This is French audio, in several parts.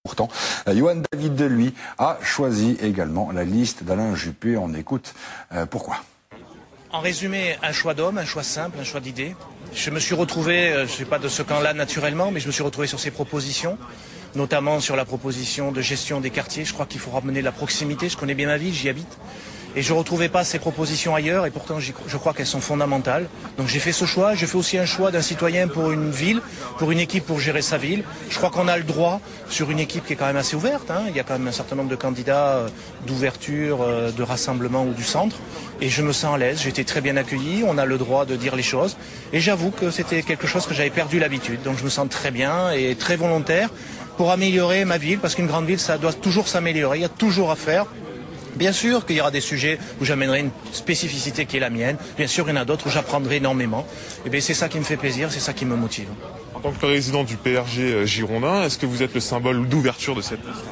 Pourtant, Johan David, lui, a choisi également la liste d'Alain Juppé. On écoute pourquoi. En résumé, un choix d'homme, un choix simple, un choix d'idées. Je me suis retrouvé, je ne suis pas de ce camp-là naturellement, mais je me suis retrouvé sur ces propositions, notamment sur la proposition de gestion des quartiers. Je crois qu'il faut ramener la proximité. Je connais bien ma ville, j'y habite. Et je ne retrouvais pas ces propositions ailleurs, et pourtant je crois qu'elles sont fondamentales. Donc j'ai fait ce choix, j'ai fait aussi un choix d'un citoyen pour une ville, pour une équipe pour gérer sa ville. Je crois qu'on a le droit, sur une équipe qui est quand même assez ouverte, il y a quand même un certain nombre de candidats d'ouverture, de rassemblement ou du centre, et je me sens à l'aise, j'ai été très bien accueilli, on a le droit de dire les choses, et j'avoue que c'était quelque chose que j'avais perdu l'habitude, donc je me sens très bien et très volontaire pour améliorer ma ville, parce qu'une grande ville, ça doit toujours s'améliorer, il y a toujours à faire. Bien sûr qu'il y aura des sujets où j'amènerai une spécificité qui est la mienne. Bien sûr, il y en a d'autres où j'apprendrai énormément. Et bien, c'est ça qui me fait plaisir, c'est ça qui me motive. En tant que président du PRG girondin, est-ce que vous êtes le symbole d'ouverture de cette liste ?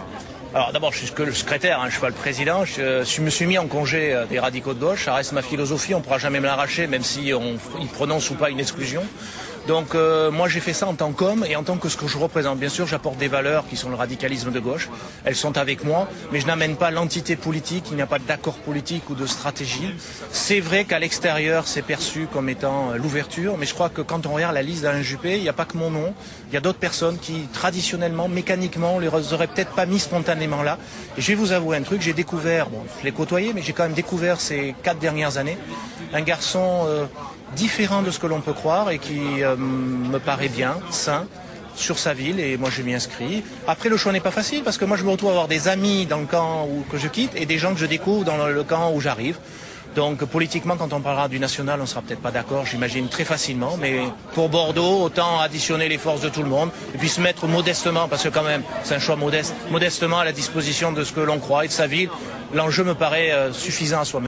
Alors d'abord, je suis que le secrétaire, je ne suis pas le président. Je me suis mis en congé des radicaux de gauche. Ça reste ma philosophie, on ne pourra jamais me l'arracher, même si ils prononcent ou pas une exclusion. Donc moi j'ai fait ça en tant qu'homme et en tant que ce que je représente. Bien sûr, j'apporte des valeurs qui sont le radicalisme de gauche. Elles sont avec moi, mais je n'amène pas l'entité politique. Il n'y a pas d'accord politique ou de stratégie. C'est vrai qu'à l'extérieur, c'est perçu comme étant l'ouverture, mais je crois que quand on regarde la liste d'Alain Juppé, il n'y a pas que mon nom. Il y a d'autres personnes qui, traditionnellement, mécaniquement, les auraient peut-être pas mis spontanément là. Et je vais vous avouer un truc, j'ai découvert, bon, je l'ai côtoyé, mais j'ai quand même découvert ces 4 dernières années, un garçon différent de ce que l'on peut croire et qui me paraît bien, sain, sur sa ville, et moi je m'y inscris. Après, le choix n'est pas facile parce que moi je me retrouve à avoir des amis dans le camp que je quitte et des gens que je découvre dans le camp où j'arrive. Donc politiquement, quand on parlera du national, on ne sera peut-être pas d'accord, j'imagine, très facilement, mais pour Bordeaux, autant additionner les forces de tout le monde et puis se mettre modestement, parce que quand même c'est un choix modeste, modestement à la disposition de ce que l'on croit et de sa ville. L'enjeu me paraît suffisant à soi-même.